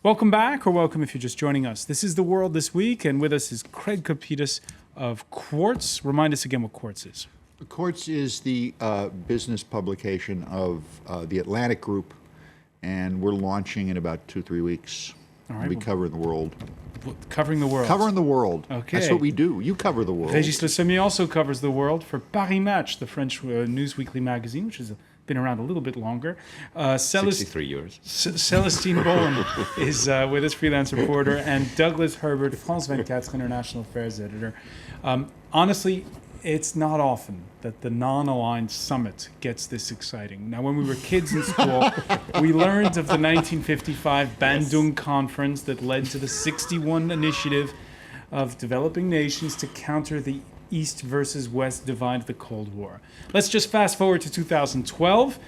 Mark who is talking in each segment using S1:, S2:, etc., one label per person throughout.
S1: Welcome back, or welcome if you're just joining us. This is The World This Week, and with us is Craig Kopitas of Quartz. Remind us again what Quartz is.
S2: Quartz is the business publication of the Atlantic Group, and we're launching in about 2-3 weeks.
S1: All right,
S2: we'll be covering the world.
S1: Covering the world.
S2: Covering the world.
S1: Okay.
S2: That's what we do. You cover the world.
S1: Régis Le Sommier also covers the world for Paris Match, the French news weekly magazine, which has been around a little bit longer.
S3: 63 years.
S1: Celestine Bolen is with us, freelance reporter, and Douglas Herbert, France 24 International Affairs editor. Honestly, it's not often that the non-aligned summit gets this exciting. Now, when we were kids in school, we learned of the 1955 Bandung Conference that led to the 61 initiative of developing nations to counter the East versus West divide of the Cold War. Let's just fast forward to 2012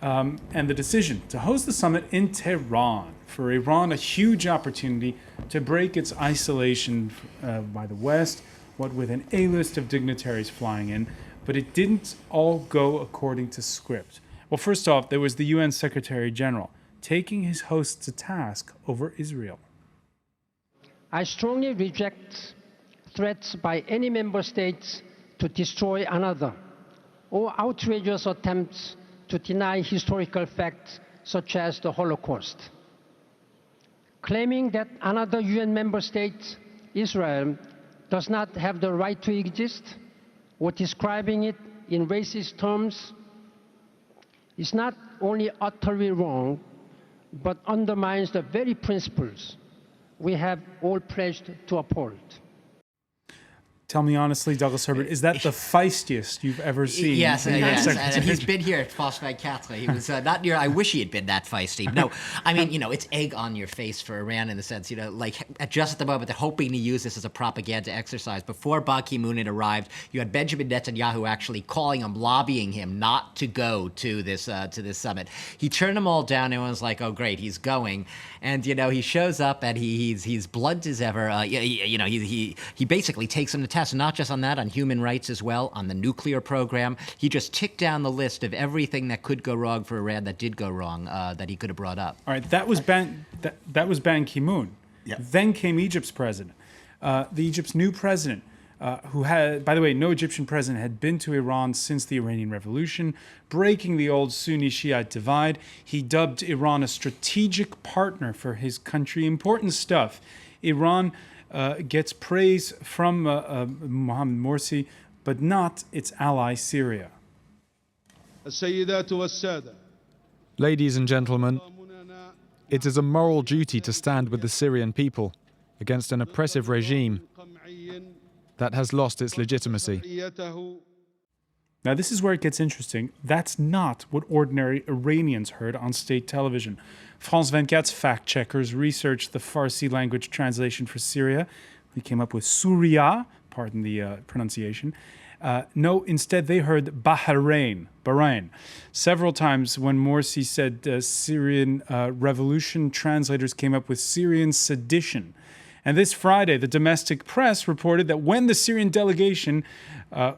S1: and the decision to host the summit in Tehran. For Iran, a huge opportunity to break its isolation by the West, what with an A-list of dignitaries flying in, but it didn't all go according to script. Well, first off, there was the UN Secretary General taking his hosts to task over Israel.
S4: I strongly reject threats by any member states to destroy another, or outrageous attempts to deny historical facts such as the Holocaust. Claiming that another UN member state, Israel, does not have the right to exist, or describing it in racist terms, is not only utterly wrong, but undermines the very principles we have all pledged to uphold.
S1: Tell me honestly, Douglas Herbert, is that the feistiest you've ever seen?
S5: Yes, and he's been here at France 24. He was not near. I wish he had been that feisty. No, I mean, it's egg on your face for Iran in the sense, just at the moment they're hoping to use this as a propaganda exercise. Before Ban Ki-moon had arrived, you had Benjamin Netanyahu actually calling him, lobbying him not to go to this summit. He turned them all down. Everyone's like, oh great, he's going, and he shows up and he's blunt as ever. He basically takes him to task, not just on that, on human rights as well, on the nuclear program. He just ticked down the list of everything that could go wrong for Iran that did go wrong, that he could have brought up.
S1: All right, that was Ban Ki-moon.
S3: Yep.
S1: Then came Egypt's president, Egypt's new president, who had, by the way, no Egyptian president had been to Iran since the Iranian Revolution, breaking the old Sunni-Shiite divide. He dubbed Iran a strategic partner for his country. Important stuff. Iran gets praise from Mohammed Morsi, but not its ally Syria.
S6: Ladies and gentlemen, it is a moral duty to stand with the Syrian people against an oppressive regime that has lost its legitimacy.
S1: Now, this is where it gets interesting. That's not what ordinary Iranians heard on state television. France 24's fact-checkers researched the Farsi language translation for Syria. We came up with Surya, pardon the pronunciation. No, instead they heard Bahrain. Several times when Morsi said Syrian revolution, translators came up with Syrian sedition. And this Friday, the domestic press reported that when the Syrian delegation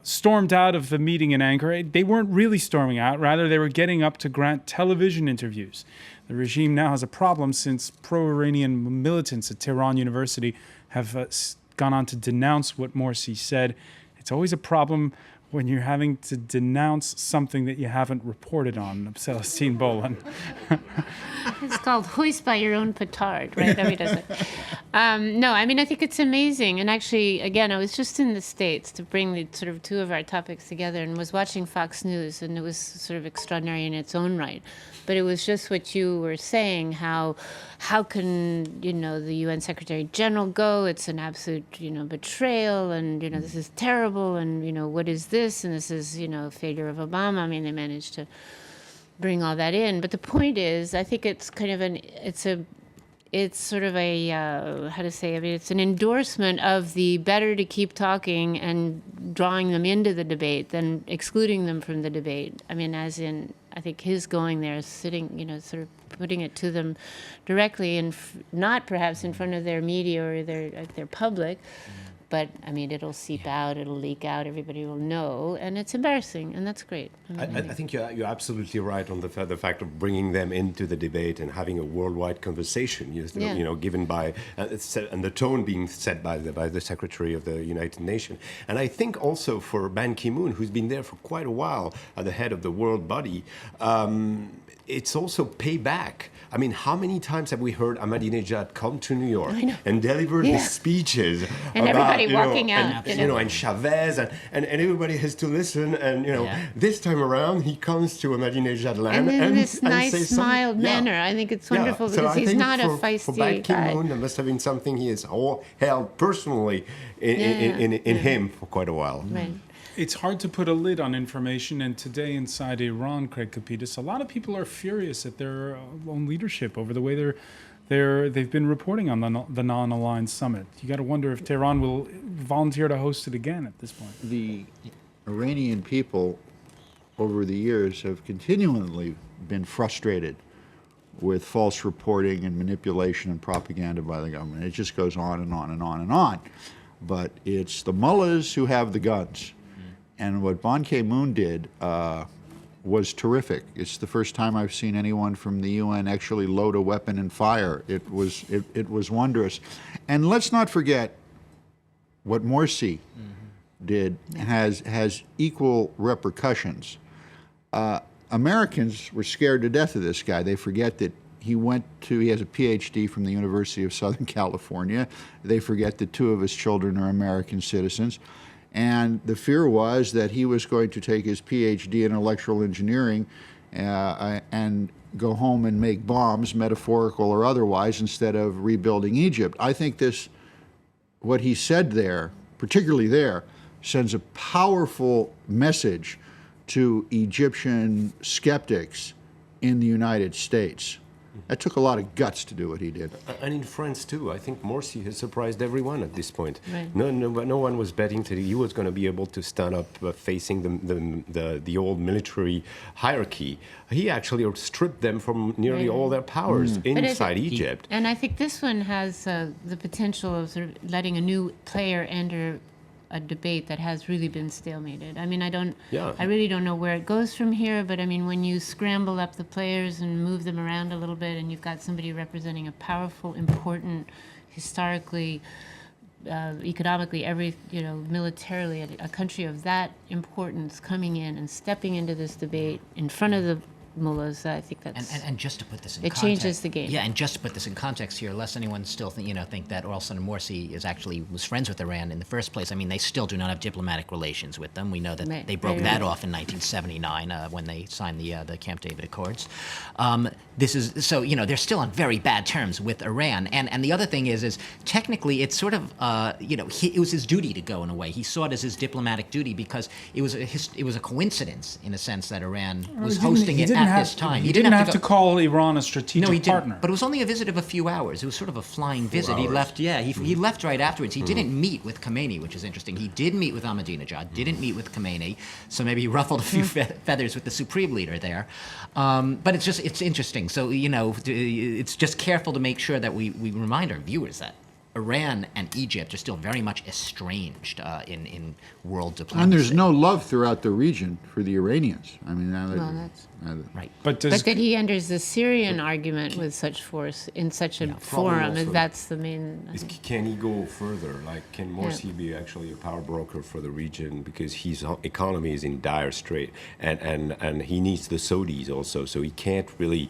S1: stormed out of the meeting in Ankara, they weren't really storming out. Rather, they were getting up to grant television interviews. The regime now has a problem since pro-Iranian militants at Tehran University have gone on to denounce what Morsi said. It's always a problem when you're having to denounce something that you haven't reported on, Celestine Bolen.
S7: It's called hoist by your own petard, right? That does it. No, I mean, I think it's amazing. And actually, again, I was just in the States to bring the sort of two of our topics together and was watching Fox News, and it was sort of extraordinary in its own right. But it was just what you were saying, how can, the UN Secretary General go? It's an absolute, betrayal, and, this is terrible, and, what is this? And this is, failure of Obama. I mean, they managed to bring all that in. But the point is, I think it's kind of it's sort of a, it's an endorsement of the better to keep talking and drawing them into the debate than excluding them from the debate. I mean, as in, I think his going there, sitting, sort of putting it to them directly, and not perhaps in front of their media or their public, But I mean, it'll seep out, it'll leak out, everybody will know, and it's embarrassing, and that's great.
S3: I think you're absolutely right on the fact of bringing them into the debate and having a worldwide conversation. Given by and the tone being set by the Secretary of the United Nations. And I think also for Ban Ki-moon, who's been there for quite a while at the head of the world body, it's also payback. I mean, how many times have we heard Ahmadinejad come to New York and deliver his speeches
S7: and
S3: about,
S7: everybody walking out,
S3: and Chavez, and everybody has to listen. And this time around, he comes to Ahmadinejad land
S7: and in this nice, mild
S3: manner.
S7: manner. I think it's wonderful because
S3: so
S7: he's not a feisty
S3: for Ban
S7: guy.
S3: Ki-moon, there must have been something he has held personally in him for quite a while.
S7: Right.
S1: It's hard to put a lid on information, and today inside Iran, Craig Kapitas, a lot of people are furious at their own leadership over the way they've been reporting on the non-aligned summit. You got to wonder if Tehran will volunteer to host it again at this point.
S2: The Iranian people over the years have continually been frustrated with false reporting and manipulation and propaganda by the government. It just goes on and on and on and on. But it's the mullahs who have the guns. And what Ban Ki-moon did was terrific. It's the first time I've seen anyone from the UN actually load a weapon and fire. It was wondrous. And let's not forget what Morsi did has equal repercussions. Americans were scared to death of this guy. They forget that he has a PhD from the University of Southern California. They forget that 2 of his children are American citizens. And the fear was that he was going to take his PhD in electrical engineering and go home and make bombs, metaphorical or otherwise, instead of rebuilding Egypt. I think what he said there, particularly there, sends a powerful message to Egyptian skeptics in the United States. That took a lot of guts to do what he did.
S3: And in France, too. I think Morsi has surprised everyone at this point.
S7: Right.
S3: No one was betting that he was going to be able to stand up facing the old military hierarchy. He actually stripped them from nearly all their powers inside Egypt.
S7: And I think this one has the potential of sort of letting a new player enter a debate that has really been stalemated. I mean, I really don't know where it goes from here, but I mean, when you scramble up the players and move them around a little bit, and you've got somebody representing a powerful, important, historically, economically, militarily, a country of that importance coming in and stepping into this debate in front of the mullahs, I think that's...
S5: And just to put this in
S7: it
S5: context...
S7: changes the game.
S5: Yeah, and just to put this in context here, lest anyone still think that Al-Assad and Morsi was friends with Iran in the first place. I mean, they still do not have diplomatic relations with them. We know that they broke that off in 1979 when they signed the Camp David Accords. They're still on very bad terms with Iran. And the other thing is technically it's sort of, it was his duty to go in a way. He saw it as his diplomatic duty because it was a coincidence in a sense that Iran was hosting it at this time.
S1: He didn't have to call Iran a strategic partner.
S5: Didn't. But it was only a visit of a few hours. It was sort of a flying visit. He left. Yeah, he left right afterwards. He didn't meet with Khomeini, which is interesting. He did meet with Ahmadinejad. Didn't meet with Khomeini. So maybe he ruffled a few feathers with the supreme leader there. But it's interesting. So it's just careful to make sure that we remind our viewers that Iran and Egypt are still very much estranged in world diplomacy.
S2: And there's no love throughout the region for the Iranians. I mean,
S5: right.
S7: But that he enters the Syrian argument with such force in such a forum, that's the main...
S3: Can he go further? Like, can Morsi be actually a power broker for the region? Because his economy is in dire strait, and he needs the Saudis also, so he can't really,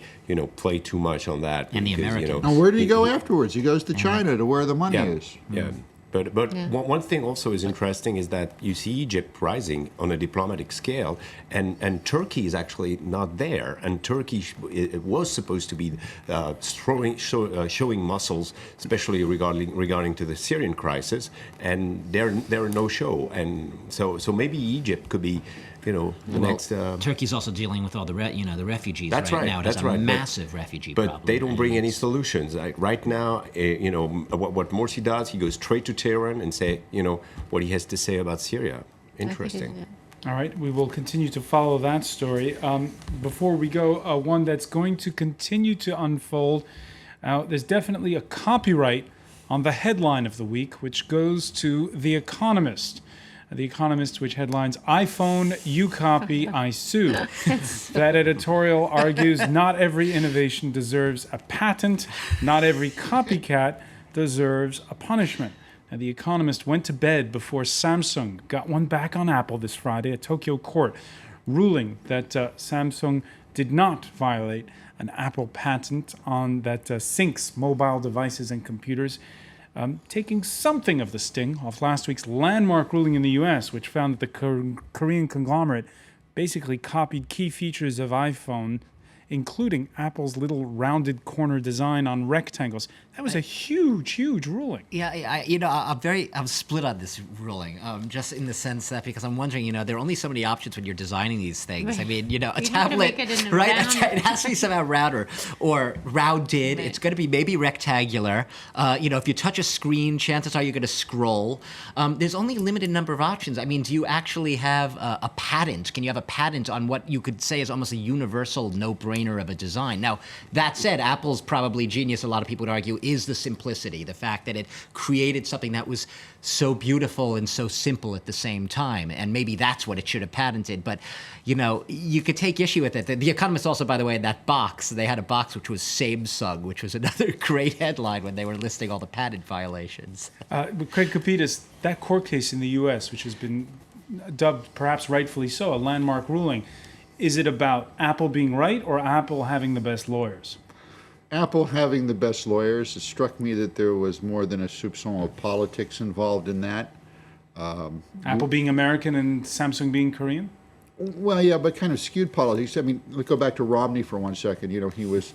S3: play too much on that.
S5: And
S3: because,
S5: the Americans.
S2: Now, where did he go afterwards? He goes to China, to where the money is.
S3: Yeah. But one thing also is interesting is that you see Egypt rising on a diplomatic scale, and Turkey is actually not there. And Turkey it was supposed to be showing muscles, especially regarding to the Syrian crisis, and they're no show. And so maybe Egypt could be. Next.
S5: Turkey's also dealing with all the refugees
S3: that's
S5: right now. It has a
S3: right.
S5: massive refugee
S3: but
S5: problem.
S3: But they don't bring any solutions. Like right now, what Morsi does, he goes straight to Tehran and say, what he has to say about Syria. Interesting.
S1: All right, we will continue to follow that story. Before we go, one that's going to continue to unfold. There's definitely a copyright on the headline of the week, which goes to The Economist. The Economist, which headlines, iPhone, you copy, I sue. That editorial argues not every innovation deserves a patent, not every copycat deserves a punishment. And The Economist went to bed before Samsung got one back on Apple this Friday at Tokyo court, ruling that Samsung did not violate an Apple patent on that syncs mobile devices and computers, taking something of the sting off last week's landmark ruling in the US, which found that the Korean conglomerate basically copied key features of iPhone, including Apple's little rounded corner design on rectangles. That was a huge, huge ruling.
S5: Yeah, I'm split on this ruling, just in the sense that because I'm wondering, there are only so many options when you're designing these things. I mean, a tablet, right? It has to be somehow rounder or rounded. Right. It's going to be maybe rectangular. If you touch a screen, chances are you're going to scroll. There's only a limited number of options. I mean, do you actually have a patent? Can you have a patent on what you could say is almost a universal no-brainer of a design? Now, that said, Apple's probably genius, a lot of people would argue, is the simplicity, the fact that it created something that was so beautiful and so simple at the same time. And maybe that's what it should have patented. But, you could take issue with it. The Economist also, by the way, in that box, they had a box which was Samsung, which was another great headline when they were listing all the patent violations.
S1: But Craig Kapitas, that court case in the U.S., which has been dubbed, perhaps rightfully so, a landmark ruling, is it about Apple being right or Apple having the best lawyers?
S2: Apple having the best lawyers. It struck me that there was more than a soupçon of politics involved in that.
S1: Apple being American and Samsung being Korean?
S2: Well, yeah, but kind of skewed politics. I mean, let's go back to Romney for 1 second. He was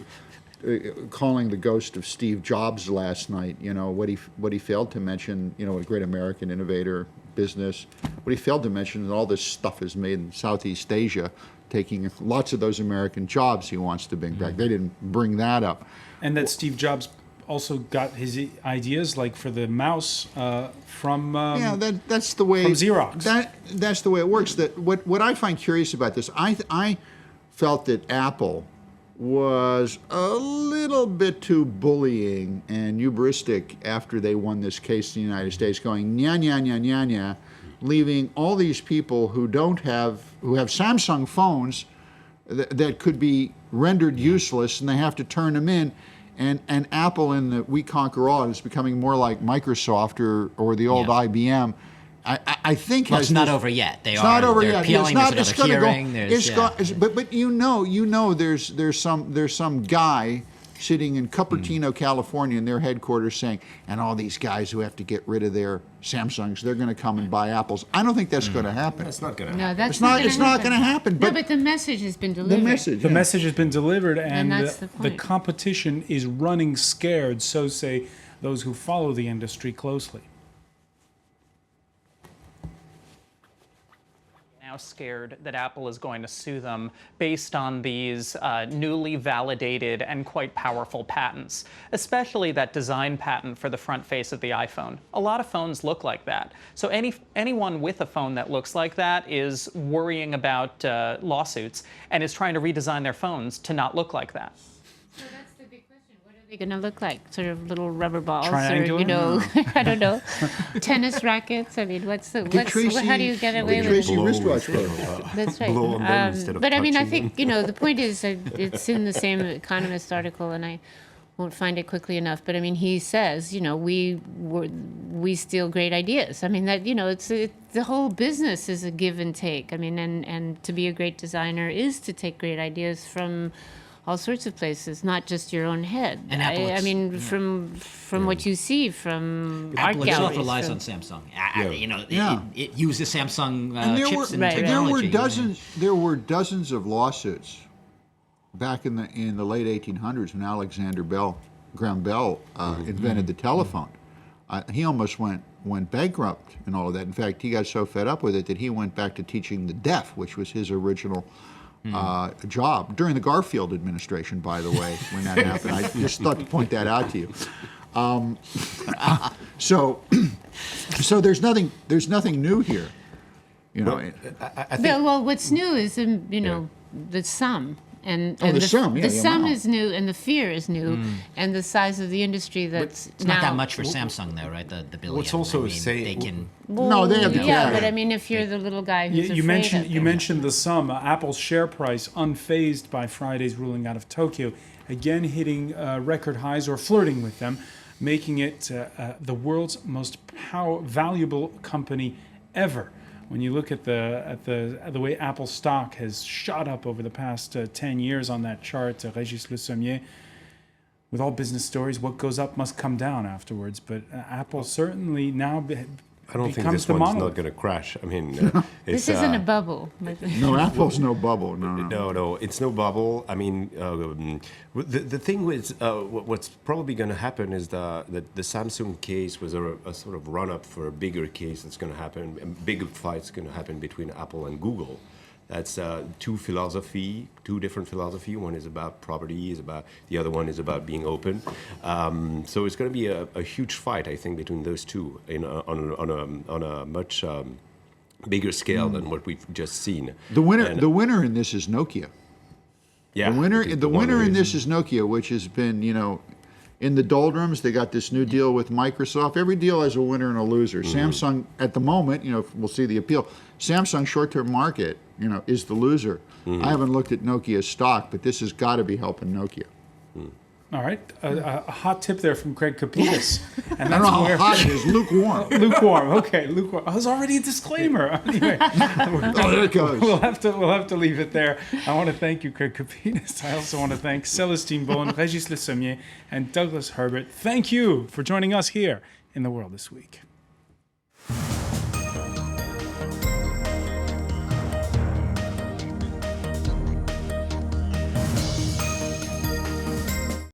S2: calling the ghost of Steve Jobs last night. What he failed to mention, a great American innovator, business. What he failed to mention is all this stuff is made in Southeast Asia, taking lots of those American jobs he wants to bring back. They didn't bring that up.
S1: And that Steve Jobs also got his ideas, like for the mouse, from
S2: that's the way
S1: from Xerox.
S2: That's the way it works. That what I find curious about this, I felt that Apple was a little bit too bullying and hubristic after they won this case in the United States, going nya nya nya nya nya, leaving all these people who have Samsung phones that could be rendered useless, and they have to turn them in. And Apple in the We Conquer All is becoming more like Microsoft or the old IBM. I think
S5: it's not over yet.
S2: It's not over yet.
S5: Appealing,
S2: it's going to
S5: go.
S2: There's some guy sitting in Cupertino, California, in their headquarters, saying, and all these guys who have to get rid of their Samsungs, they're going to come and buy Apples. I don't think that's going to happen.
S3: That's not going to happen.
S7: No,
S2: it's not going to happen.
S7: But the message has been delivered.
S1: The message has been delivered, and
S7: that's the point.
S1: The competition is running scared, so say those who follow the industry closely.
S8: Now scared that Apple is going to sue them based on these newly validated and quite powerful patents, especially that design patent for the front face of the iPhone. A lot of phones look like that. So anyone with a phone that looks like that is worrying about lawsuits and is trying to redesign their phones to not look like that.
S7: So that's the big question. What are they going to look like? Sort of little rubber balls,
S1: triangular?
S7: or I don't know, tennis rackets. I mean, how do you get away with
S2: Tracy
S7: it?
S2: wristwatch code.
S7: That's right.
S3: Blow 'em in instead of
S7: But I mean, I
S3: touching
S7: think the point is it's in the same Economist article, and I won't find it quickly enough. But I mean, he says, we steal great ideas. I mean, that it's the whole business is a give and take. I mean, and to be a great designer is to take great ideas from all sorts of places, not just your own head.
S5: And Apple,
S7: from what you see from art
S5: Apple
S7: galleries.
S5: itself relies on Samsung. It uses Samsung chips and
S7: right.
S5: technology.
S2: There were dozens of lawsuits back in the late 1800s when Alexander Graham Bell invented the telephone. He almost went bankrupt and all of that. In fact, he got so fed up with it that he went back to teaching the deaf, which was his original job during the Garfield administration, by the way, when that happened. I just thought to point that out to you. So there's nothing new here.
S7: Well, what's new is the sum. And
S2: the sum, yeah,
S7: the
S2: the
S7: sum
S2: amount.
S7: is new, and the fear is new, and the size of the industry that's
S5: It's
S7: now
S5: not that much for Samsung, though, right? The billion.
S3: What's also
S5: I mean,
S3: say-
S5: they can.
S2: No, they have the
S7: yeah,
S2: cash.
S7: but I mean, if you're the little guy who's
S1: You
S7: afraid of
S1: you
S7: it.
S1: mentioned the sum. Apple's share price, unfazed by Friday's ruling out of Tokyo, again hitting record highs or flirting with them, making it the world's most valuable company ever. When you look at the way Apple stock has shot up over the past 10 years on that chart, Régis Le Sommier, with all business stories, what goes up must come down afterwards. But Apple certainly now
S3: I don't think
S1: becomes
S3: this
S1: the
S3: one's
S1: monolith.
S3: not going to crash. I mean,
S7: This isn't a bubble.
S2: No, Apple's no bubble. No.
S3: No, it's no bubble. I mean, the thing with what's probably going to happen is the Samsung case was a sort of run-up for a bigger case that's going to happen, a bigger fight's going to happen between Apple and Google. That's two different philosophy. One is about property, the other one is about being open. So it's going to be a huge fight, I think, between those two on a much bigger scale than what we've just seen.
S2: The winner in this is Nokia.
S3: Yeah,
S2: The winner in this is Nokia, which has been, in the doldrums. They got this new deal with Microsoft. Every deal has a winner and a loser. Samsung, at the moment, we'll see the appeal. Samsung short-term market, is the loser. I haven't looked at Nokia's stock, but this has got to be helping Nokia.
S1: All right, a hot tip there from Craig Kapitas. And
S2: I don't know how hot it is. Lukewarm.
S1: Lukewarm. Okay, lukewarm. Oh, there's already a disclaimer. Anyway,
S2: There it goes.
S1: we'll have to leave it there. I want to thank you, Craig Kapitas. I also want to thank Celestine Bowen, Régis Le Sommier, and Douglas Herbert. Thank you for joining us here in The World This Week.